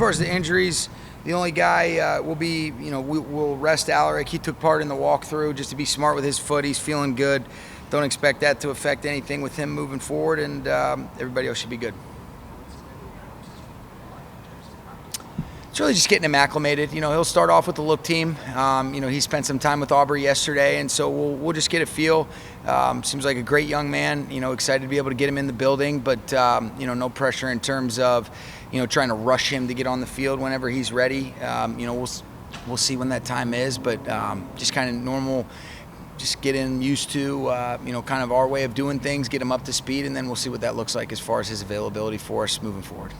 far as the injuries, the only guy will be, we'll rest Alaric. He took part in the walkthrough just to be smart with his foot. He's feeling good. Don't expect that to affect anything with him moving forward, and everybody else should be good. It's really just getting him acclimated. He'll start off with the look team. He spent some time with Aubrey yesterday, and so we'll just get a feel. Seems like a great young man. Excited to be able to get him in the building, but no pressure in terms of trying to rush him to get on the field whenever he's ready. We'll see when that time is, but just kind of normal. Just get him used to kind of our way of doing things, get him up to speed, and then we'll see what that looks like as far as his availability for us moving forward.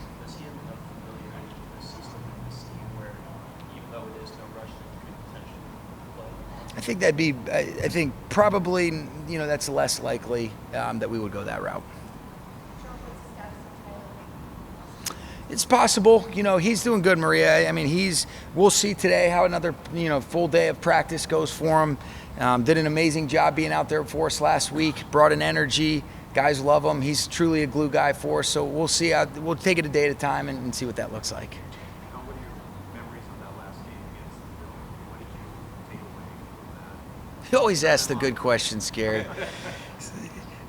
I think I think probably, that's less likely that we would go that route. It's possible. He's doing good, Maria. I mean, we'll see today how another, full day of practice goes for him. Did an amazing job being out there for us last week, brought an energy. Guys love him. He's truly a glue guy for us. So we'll see. We'll take it a day at a time and see what that looks like. What are your memories of that last game against the Bills? What did you take away from that? You always ask the good questions, Gary.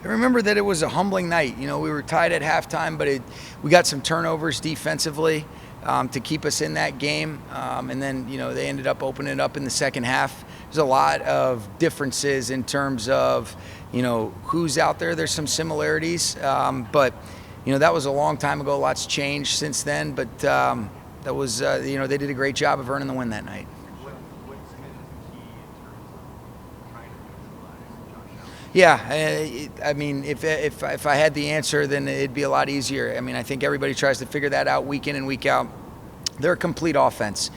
I remember that it was a humbling night. We were tied at halftime, but we got some turnovers defensively to keep us in that game. And then, they ended up opening it up in the second half. There's a lot of differences in terms of, who's out there. There's some similarities. But, that was a long time ago. Lots changed since then. But that was, they did a great job of earning the win that night. Yeah, I mean, if I had the answer, then it'd be a lot easier. I mean, I think everybody tries to figure that out week in and week out. They're a complete offense.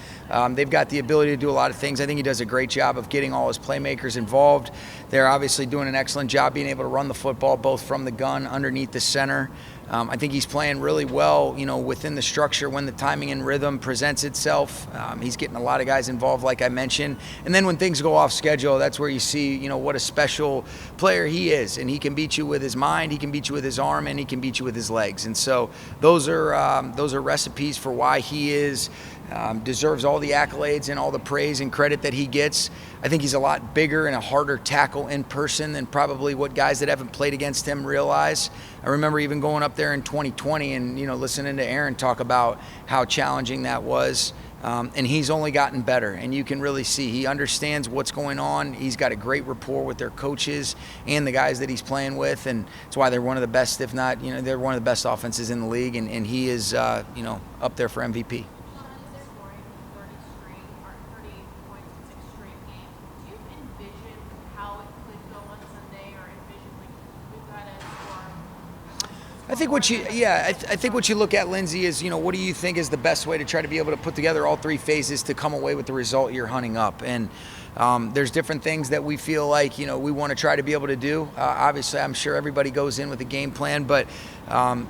They've got the ability to do a lot of things. I think he does a great job of getting all his playmakers involved. They're obviously doing an excellent job being able to run the football both from the gun underneath the center. I think he's playing really well, within the structure when the timing and rhythm presents itself. He's getting a lot of guys involved, like I mentioned. And then when things go off schedule, that's where you see, what a special player he is. And he can beat you with his mind, he can beat you with his arm, and he can beat you with his legs. And so those are recipes for why he deserves all the accolades and all the praise and credit that he gets. I think he's a lot bigger and a harder tackle in person than probably what guys that haven't played against him realize. I remember even going up there in 2020 and listening to Aaron talk about how challenging that was. And he's only gotten better, and you can really see he understands what's going on. He's got a great rapport with their coaches and the guys that he's playing with, and that's why they're one of the best, if not, they're one of the best offenses in the league, and he is, up there for MVP. I think what you look at, Lindsay, is, what do you think is the best way to try to be able to put together all three phases to come away with the result you're hunting up? And there's different things that we feel like, we want to try to be able to do. Obviously, I'm sure everybody goes in with a game plan, but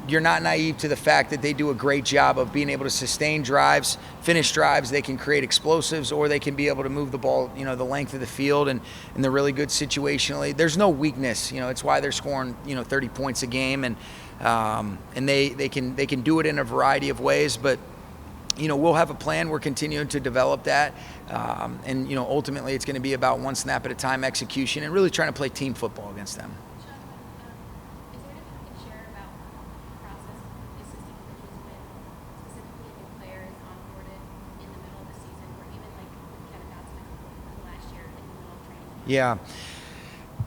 you're not naive to the fact that they do a great job of being able to sustain drives, finish drives. They can create explosives, or they can be able to move the ball, the length of the field, and they're really good situationally. There's no weakness. It's why they're scoring, 30 points a game, and they can do it in a variety of ways, but we'll have a plan. We're continuing to develop that, and ultimately it's going to be about one snap at a time execution and really trying to play team football against them. Is there anything you can share about the process of assisting coaches with specifically new players onboarded in the middle of the season, or even like Kevin Dotson last year in the middle of training? Yeah.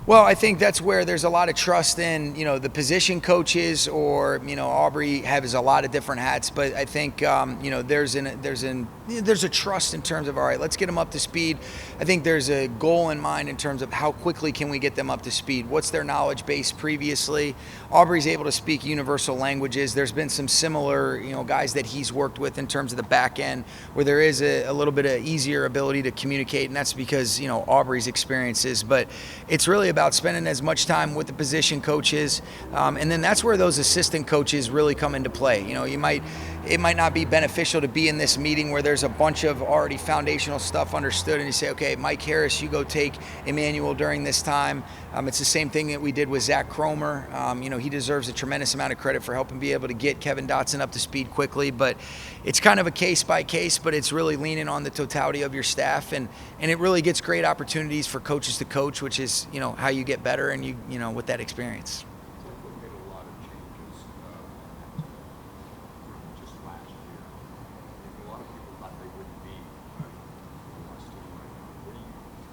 Well, I think that's where there's a lot of trust in, the position coaches, or, Aubrey has a lot of different hats, but I think, there's a trust in terms of, all right, let's get them up to speed. I think there's a goal in mind in terms of how quickly can we get them up to speed? What's their knowledge base previously? Aubrey's able to speak universal languages. There's been some similar, guys that he's worked with in terms of the back end where there is a little bit of easier ability to communicate, and that's because, Aubrey's experiences, but it's really about spending as much time with the position coaches, and then that's where those assistant coaches really come into play. You might it might not be beneficial to be in this meeting where there's a bunch of already foundational stuff understood and you say, okay, Mike Harris, you go take Emmanuel during this time. It's the same thing that we did with Zach Cromer. He deserves a tremendous amount of credit for helping be able to get Kevin Dotson up to speed quickly, but it's kind of a case by case, but it's really leaning on the totality of your staff, and it really gets great opportunities for coaches to coach, which is, how you get better and with that experience. Playbook made a lot of changes just last year. And a lot of people thought they wouldn't be on this team right now.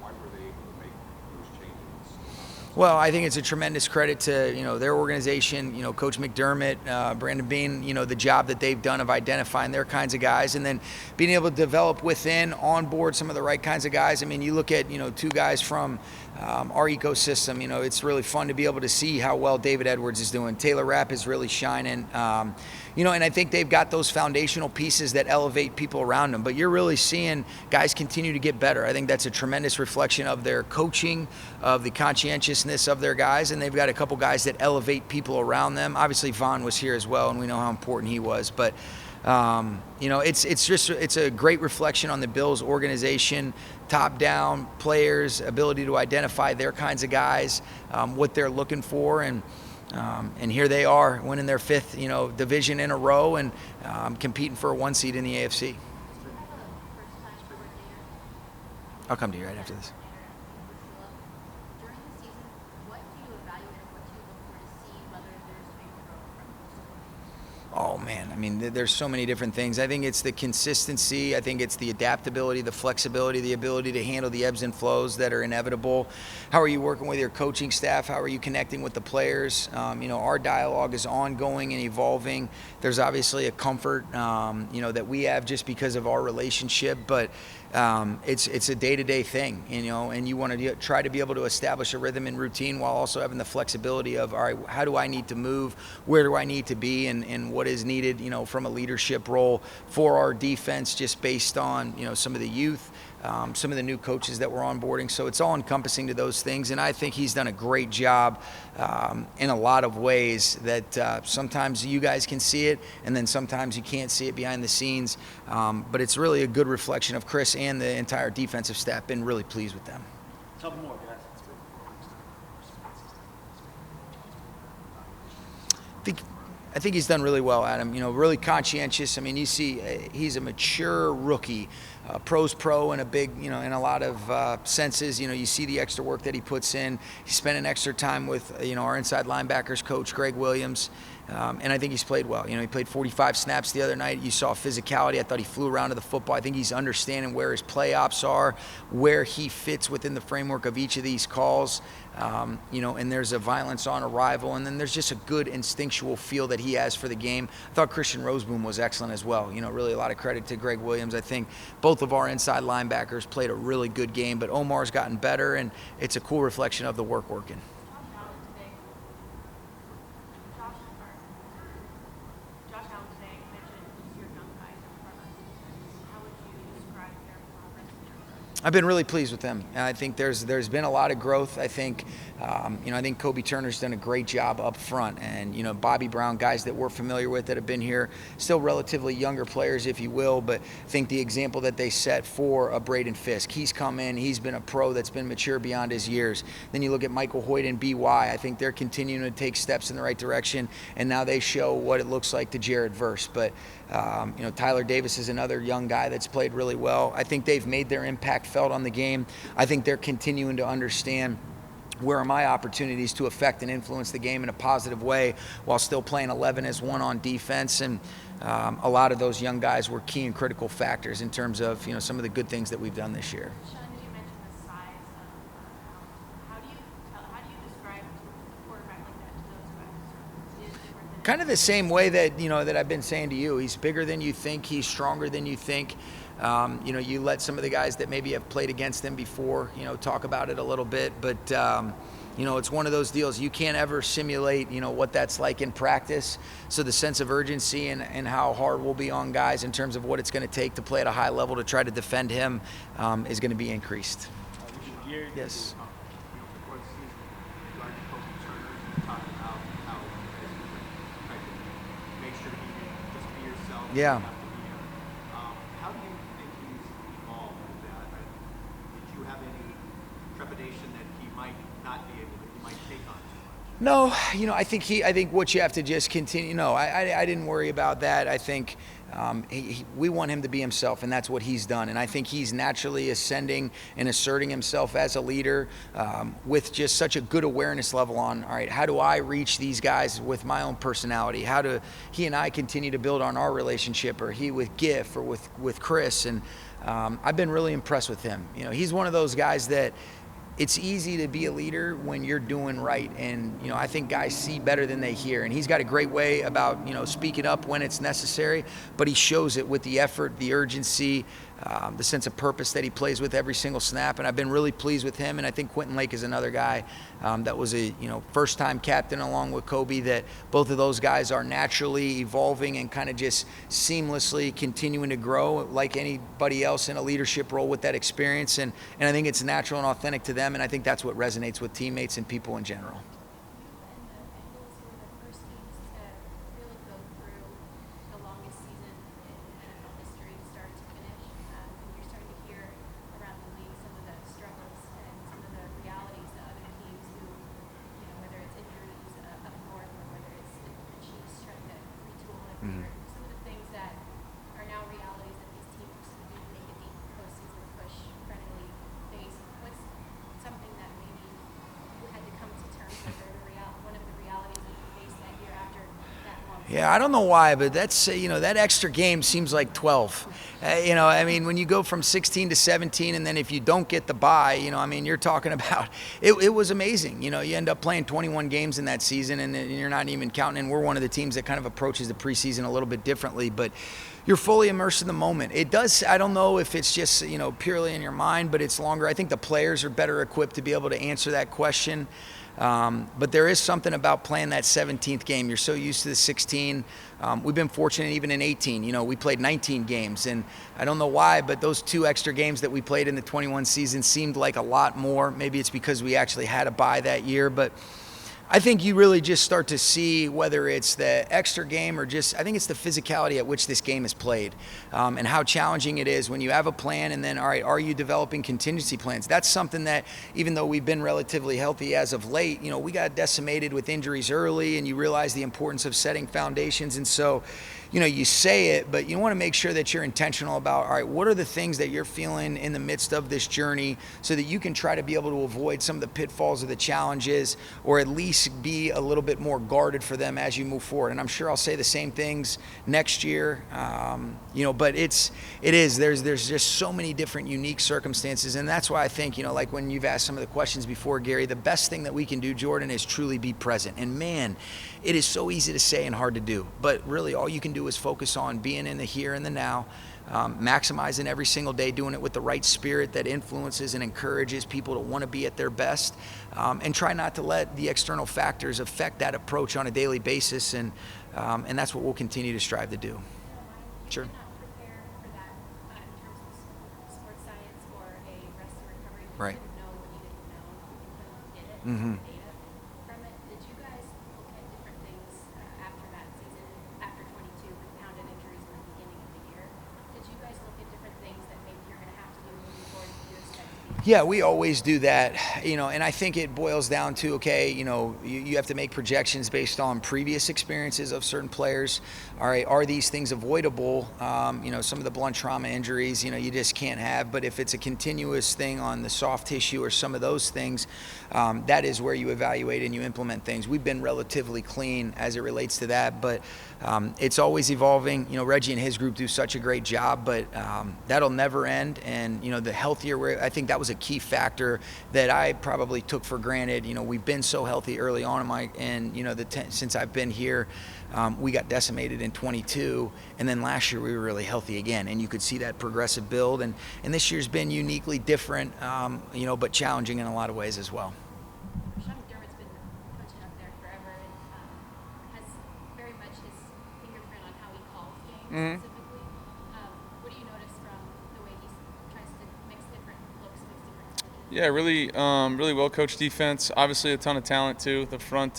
Why were they able to make those changes? Well, I think it's a tremendous credit to their organization, Coach McDermott, Brandon Bean, the job that they've done of identifying their kinds of guys and then being able to develop within, onboard some of the right kinds of guys. I mean, you look at two guys from our ecosystem. It's really fun to be able to see how well David Edwards is doing. Taylor Rapp is really shining. And I think they've got those foundational pieces that elevate people around them. But you're really seeing guys continue to get better. I think that's a tremendous reflection of their coaching, of the conscientiousness of their guys, and they've got a couple guys that elevate people around them. Obviously, Vaughn was here as well, and we know how important he was. But it's a great reflection on the Bills organization, top-down players, ability to identify their kinds of guys, what they're looking for, and here they are winning their fifth, division in a row and competing for a 1 seed in the AFC. I'll come to you right after this. During the season, what do you evaluate and what do you look for to see whether there's big growth from Oh, man. I mean, there's so many different things. I think it's the consistency. I think it's the adaptability, the flexibility, the ability to handle the ebbs and flows that are inevitable. How are you working with your coaching staff? How are you connecting with the players? Our dialogue is ongoing and evolving. There's obviously a comfort, that we have just because of our relationship, but it's a day-to-day thing, and you want to try to be able to establish a rhythm and routine while also having the flexibility of, all right, how do I need to move? Where do I need to be? And what is needed, from a leadership role for our defense, just based on, some of the youth, some of the new coaches that we're onboarding. So it's all encompassing to those things. And I think he's done a great job in a lot of ways that sometimes you guys can see it, and then sometimes you can't see it behind the scenes. But it's really a good reflection of Chris and the entire defensive staff. Been really pleased with them. Couple more, guys. I think he's done really well, Adam. Really conscientious. I mean, you see, he's a mature rookie, pro's pro in a big, in a lot of senses. You see the extra work that he puts in. He spent an extra time with, our inside linebackers coach, Kyren Williams. And I think he's played well. He played 45 snaps the other night. You saw physicality. I thought he flew around to the football. I think he's understanding where his play ops are, where he fits within the framework of each of these calls. And there's a violence on arrival, and then there's just a good instinctual feel that he has for the game. I thought Christian Roseboom was excellent as well. Really a lot of credit to Kyren Williams. I think both of our inside linebackers played a really good game, but Omar's gotten better, and it's a cool reflection of the work working. Josh Allen today mentioned just your young guys in front of us. How would you describe their progress and their growth? I've been really pleased with them. I think there's been a lot of growth. I think, I think Kobie Turner's done a great job up front, and Bobby Brown, guys that we're familiar with that have been here, still relatively younger players, if you will. But I think the example that they set for a Braden Fisk, he's come in, he's been a pro that's been mature beyond his years. Then you look at Michael Hoyt and BY. I think they're continuing to take steps in the right direction, and now they show what it looks like to Jared Verse. But Tyler Davis is another young guy that's played really well. I think they've made their impact felt on the game. I think they're continuing to understand where are my opportunities to affect and influence the game in a positive way while still playing 11 as one on defense. And a lot of those young guys were key and critical factors in terms of some of the good things that we've done this year. Sean, you mentioned the size of how do you describe a quarterback like that to those guys? Is it different than Kind of the same way that that I've been saying to you. He's bigger than you think. He's stronger than you think. You let some of the guys that maybe have played against him before, talk about it a little bit. But, it's one of those deals. You can't ever simulate, what that's like in practice. So the sense of urgency and how hard we'll be on guys in terms of what it's going to take to play at a high level to try to defend him is going to be increased. Yes. Before the season, regarding Kobie Turner, you talked about how you make sure you just be yourself. Yeah. after year. How do you think he's evolved with that? Did you have any trepidation that he might not be able to, he might take on too much? No, I think what you have to just continue. No, I didn't worry about that. I think we want him to be himself, and that's what he's done. And I think he's naturally ascending and asserting himself as a leader with just such a good awareness level on, all right, how do I reach these guys with my own personality? How do he and I continue to build on our relationship, or he with Giff, or with Chris? And I've been really impressed with him. He's one of those guys that it's easy to be a leader when you're doing right. And, I think guys see better than they hear. And he's got a great way about, speaking up when it's necessary, but he shows it with the effort, the urgency, the sense of purpose that he plays with every single snap. And I've been really pleased with him. And I think Quentin Lake is another guy that was a, first-time captain along with Kobie, that both of those guys are naturally evolving and kind of just seamlessly continuing to grow like anybody else in a leadership role with that experience. And I think it's natural and authentic to them. And I think that's what resonates with teammates and people in general. Some of the things that are now realities that these teams who do make a deep postseason push perennially face. What's something that maybe you had to come to terms with, or one of the realities that you faced that year after that long? Yeah, I don't know why, but that's that extra game seems like 12. When you go from 16 to 17, and then if you don't get the bye, you're talking about it was amazing. You end up playing 21 games in that season, and you're not even counting. And we're one of the teams that kind of approaches the preseason a little bit differently, but you're fully immersed in the moment. It does. I don't know if it's just purely in your mind, but it's longer. I think the players are better equipped to be able to answer that question. But there is something about playing that 17th game. You're so used to the 16. We've been fortunate even in 18. We played 19 games, and I don't know why, but those 2 extra games that we played in the 21 season seemed like a lot more. Maybe it's because we actually had a bye that year, but I think you really just start to see whether it's the extra game or just, I think it's the physicality at which this game is played, and how challenging it is when you have a plan, and then, all right, are you developing contingency plans? That's something that, even though we've been relatively healthy as of late, we got decimated with injuries early, and you realize the importance of setting foundations. And so, you say it, but you want to make sure that you're intentional about, all right, what are the things that you're feeling in the midst of this journey, so that you can try to be able to avoid some of the pitfalls or the challenges, or at least be a little bit more guarded for them as you move forward. And I'm sure I'll say the same things next year, but there's just so many different unique circumstances. And that's why I think, like when you've asked some of the questions before, Gary, the best thing that we can do, Jordan, is truly be present. And man, it is so easy to say and hard to do, but really all you can do is focus on being in the here and the now, maximizing every single day, doing it with the right spirit that influences and encourages people to want to be at their best, and try not to let the external factors affect that approach on a daily basis. And that's what we'll continue to strive to do. Sure. Did not prepare for that in terms of sports science or a rest and recovery. You Right. didn't know what you didn't know. You couldn't get it. Mm-hmm. Data from it. Did you guys look at different things after that season, after 22, compounded injuries in the beginning of the year? Did you guys look at different things that maybe you're going to have to do moving forward if you expect to be? Yeah, we always do that, and I think it boils down to, okay, you have to make projections based on previous experiences of certain players. All right, are these things avoidable? Some of the blunt trauma injuries, you just can't have. But if it's a continuous thing on the soft tissue or some of those things, that is where you evaluate and you implement things. We've been relatively clean as it relates to that, but it's always evolving. Reggie and his group do such a great job, but that'll never end. And, the healthier I think that was a key factor that I probably took for granted. We've been so healthy early on since I've been here. We got decimated in 22, and then last year we were really healthy again, and you could see that progressive build. And this year's been uniquely different, but challenging in a lot of ways as well. Sean McDermott's been coaching up there forever and has very much his fingerprint on how he calls games specifically. What do you notice from the way he tries to mix different looks, mix different schemes? Yeah, really well coached defense. Obviously, a ton of talent too. The front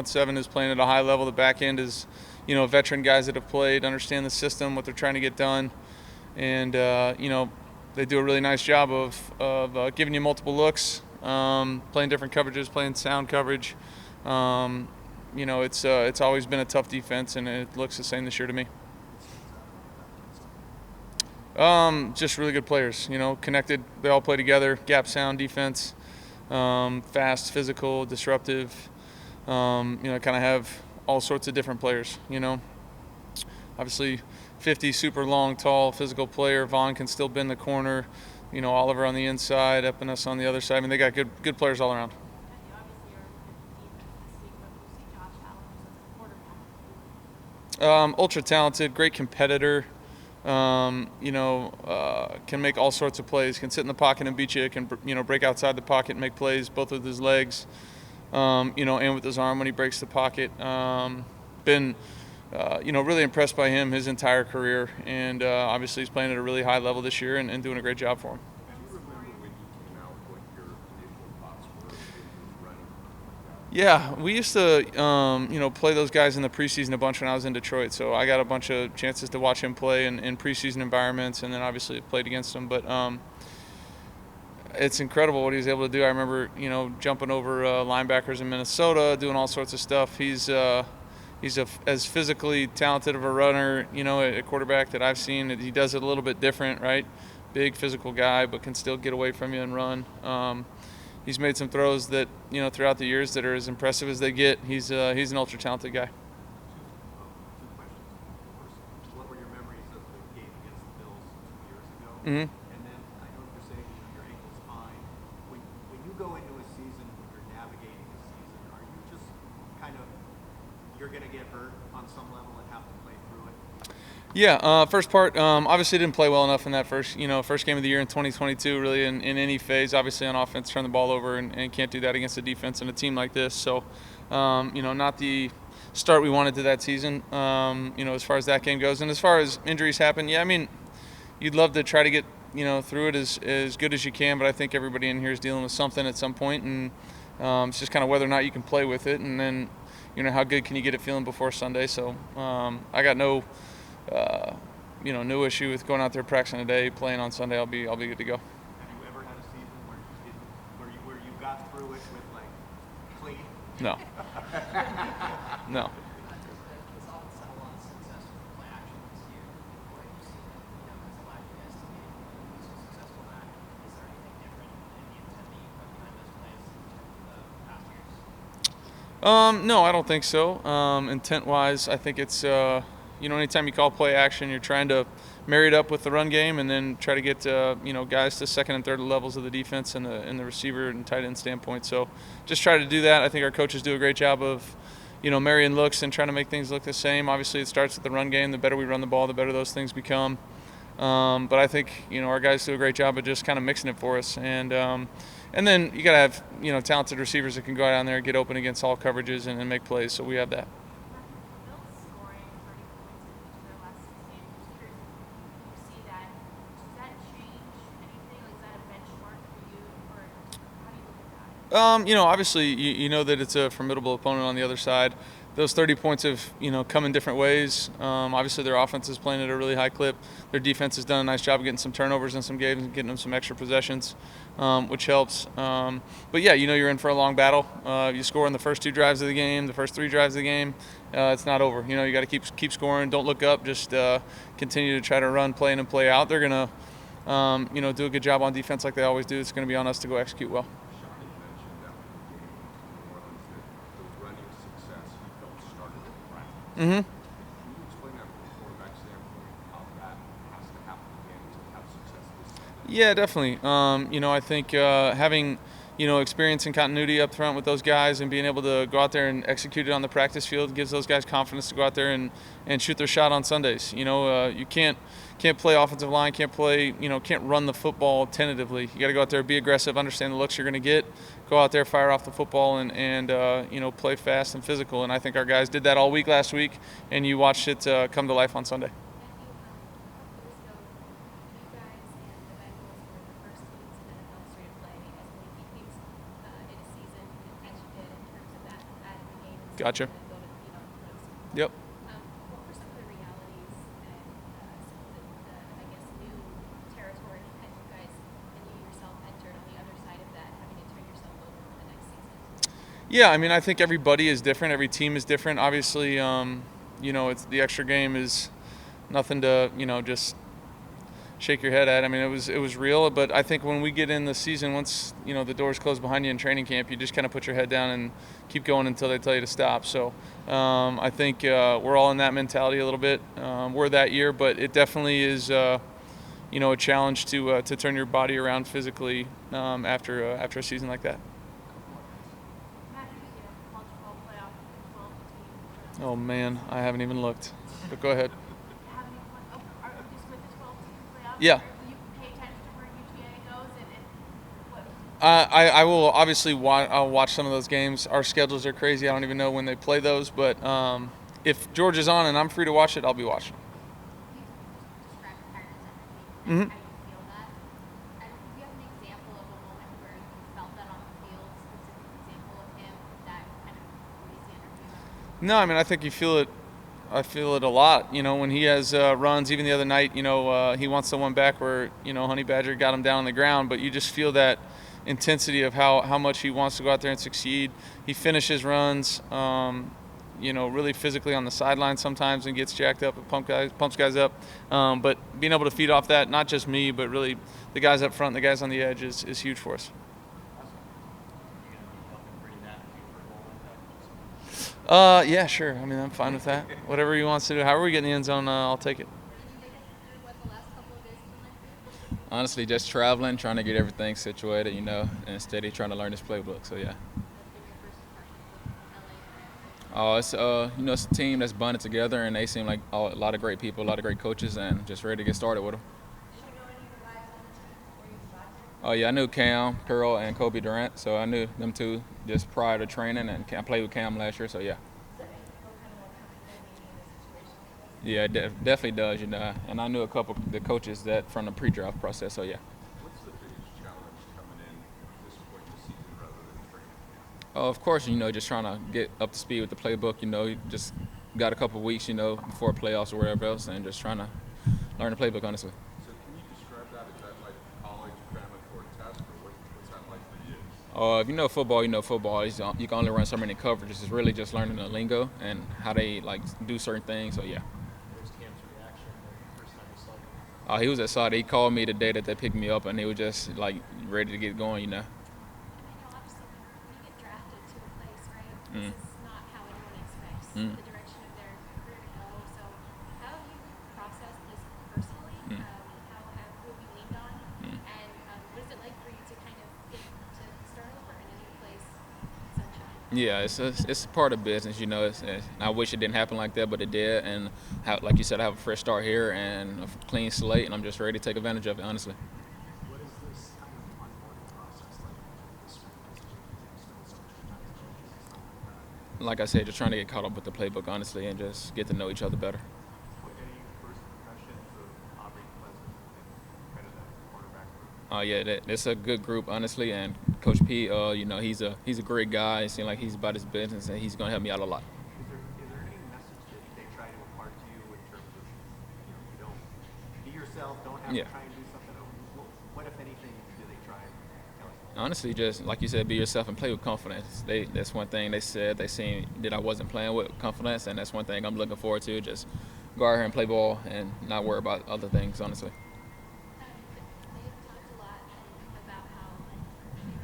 seven is playing at a high level. The back end is veteran guys that have played, understand the system, what they're trying to get done, and they do a really nice job of giving you multiple looks, playing different coverages, playing sound coverage. It's always been a tough defense, and it looks the same this year to me. Just really good players, connected. They all play together. Gap sound defense, fast, physical, disruptive. Kind of have all sorts of different players. Obviously, 50, super long, tall, physical player. Vaughn can still bend the corner. Oliver on the inside, Epinas on the other side. I mean, they got good players all around. Ultra talented, great competitor. Can make all sorts of plays. Can sit in the pocket and beat you. Can break outside the pocket and make plays both with his legs, and with his arm when he breaks the pocket. Been really impressed by him his entire career, and obviously he's playing at a really high level this year and doing a great job for him. Do you remember when you came out, what your initial thoughts were when you were running? Yeah, we used to, play those guys in the preseason a bunch when I was in Detroit. So I got a bunch of chances to watch him play in preseason environments, and then obviously played against him. But it's incredible what he's able to do. I remember, jumping over linebackers in Minnesota, doing all sorts of stuff. He's as physically talented of a runner, a quarterback that I've seen. He does it a little bit different, right? Big physical guy, but can still get away from you and run. He's made some throws that, throughout the years that are as impressive as they get. He's an ultra talented guy. Two questions. First, what were your memories of the game against the Bills 2 years ago? Mm-hmm. And then I know you're saying your ankle's fine. When you go into a season, when you're navigating a season, are you just kind of, you're going to get hurt on some level and have to play through it? Yeah, first part, obviously didn't play well enough in that first game of the year in 2022, really in any phase. Obviously on offense, turn the ball over and can't do that against a defense and a team like this. So, not the start we wanted to that season, as far as that game goes. And as far as injuries happen, yeah, I mean, you'd love to try to get, through it as good as you can, but I think everybody in here is dealing with something at some point, and it's just kind of whether or not you can play with it, and then, how good can you get it feeling before Sunday. So I got no issue with going out there practicing today, playing on Sunday. I'll be good to go. Have you ever had a season where you got through it with like clean? No. No. This offense had a lot of success with play action this year. What have you seen that has allowed you guys to be so successful at? Is there anything different in the intent that you put behind those plays in terms of the past years? No, I don't think so. Intent-wise, I think it's anytime you call play action, you're trying to marry it up with the run game and then try to get guys to second and third levels of the defense and the receiver and tight end standpoint. So just try to do that. I think our coaches do a great job of marrying looks and trying to make things look the same. Obviously, it starts with the run game. The better we run the ball, the better those things become. But I think our guys do a great job of just kind of mixing it for us. And then you got to have talented receivers that can go down there, get open against all coverages and make plays. So we have that. Obviously, you know that it's a formidable opponent on the other side. Those 30 points have, come in different ways. Obviously, their offense is playing at a really high clip. Their defense has done a nice job of getting some turnovers in some games and getting them some extra possessions, which helps. But, yeah, you're in for a long battle. You score in the first 2 drives of the game, the first 3 drives of the game. It's not over. You got to keep scoring. Don't look up. Just continue to try to run, play in, and play out. They're going to, do a good job on defense like they always do. It's going to be on us to go execute well. Mm-hmm. Can you explain that from a quarterback standpoint, how that has to happen again to have success this Sunday? Yeah, definitely. I think having, experience and continuity up front with those guys and being able to go out there and execute it on the practice field gives those guys confidence to go out there and shoot their shot on Sundays. You can't play offensive line, can't run the football tentatively. You got to go out there, be aggressive, understand the looks you're going to get, go out there, fire off the football, and play fast and physical. And I think our guys did that all week last week, and you watched it come to life on Sunday. Gotcha. Yep. Yeah, I mean, I think everybody is different. Every team is different. Obviously, it's the extra game is nothing to, just shake your head at. I mean, it was real, but I think when we get in the season, once the doors close behind you in training camp, you just kind of put your head down and keep going until they tell you to stop. So I think we're all in that mentality a little bit. We're that year, but it definitely is a challenge to turn your body around physically after a season like that. Oh man, I haven't even looked. But go ahead. Yeah. I will obviously I'll watch some of those games. Our schedules are crazy. I don't even know when they play those, but if George is on and I'm free to watch it, I'll be watching. Mm-hmm. How you feel that? And do you have an example of a moment where you felt that on the field, specific example of him that kind of raised the energy? No, I mean, I think you feel it. I feel it a lot. When he has runs, even the other night, he wants the one back where, Honey Badger got him down on the ground, but you just feel that intensity of how much he wants to go out there and succeed. He finishes runs, really physically on the sideline sometimes and gets jacked up and pumps guys up. But being able to feed off that, not just me, but really the guys up front and the guys on the edge is huge for us. Yeah, sure. I mean, I'm fine with that. Whatever he wants to do. However we get in the end zone, I'll take it. Honestly, just traveling, trying to get everything situated, and steady trying to learn this playbook. So yeah. Oh, it's it's a team that's bonded together, and they seem like a lot of great people, a lot of great coaches, and just ready to get started with them. Oh yeah, I knew Cam, Pearl, and Kobie Turner, so I knew them two just prior to training, and I played with Cam last year, so yeah. Yeah, it definitely does, and I knew a couple of the coaches that from the pre-draft process, so yeah. What's the biggest challenge coming in at this point in the season rather than training camp? Of course, just trying to get up to speed with the playbook, you just got a couple of weeks, before playoffs or whatever else, and just trying to learn the playbook, honestly. So can you describe that? Is that like college cramming for a test, or what's that like for you? If you know football, you know football. You can only run so many coverages. It's really just learning the lingo and how they do certain things. So yeah. What was Cam's reaction the first time you saw him? He was excited. He called me the day that they picked me up, and he was just ready to get going. And I know obviously when you get drafted to a place, right, this is not how anyone expects the direction of their career to go. So how have you processed this personally? How have you leaned on? And what is it like for you to kind of get to start over in a new place, sunshine? Yeah, it's a part of business. I wish it didn't happen like that, but it did. And like you said, I have a fresh start here and a clean slate, and I'm just ready to take advantage of it, honestly. What is this kind of onboarding process like? This spend so much time with coaches and stuff like that? Like I said, just trying to get caught up with the playbook, honestly, and just get to know each other better. What any first impressions of Aubrey Pleasant and kind of that cornerback group? Yeah, it's a good group, honestly, and Coach P, he's a great guy. It seems like he's about his business, and he's going to help me out a lot. Is there any message that they try to impart to you in terms of, you don't be yourself, don't have to try and do something? What, if anything, do they try and tell you? Honestly, just like you said, be yourself and play with confidence. That's one thing they said. They seen that I wasn't playing with confidence, and that's one thing I'm looking forward to. Just go out here and play ball and not worry about other things, honestly. They've talked a lot about how they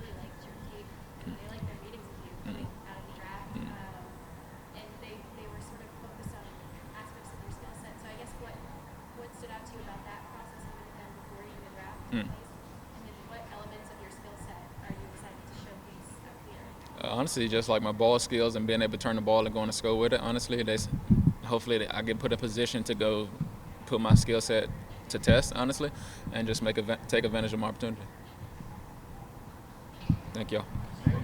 really liked your tape. They liked their meetings with you coming out of the draft. And they were sort of focused on aspects of your skill set. So I guess what stood out to you about that process and with them before you even draft took place? And then what elements of your skill set are you excited to showcase up here? Honestly, just like my ball skills and being able to turn the ball and going to school with it. Honestly, hopefully I get put in a position to go put my skill set to test, honestly, and just take advantage of my opportunity. Thank y'all. Nice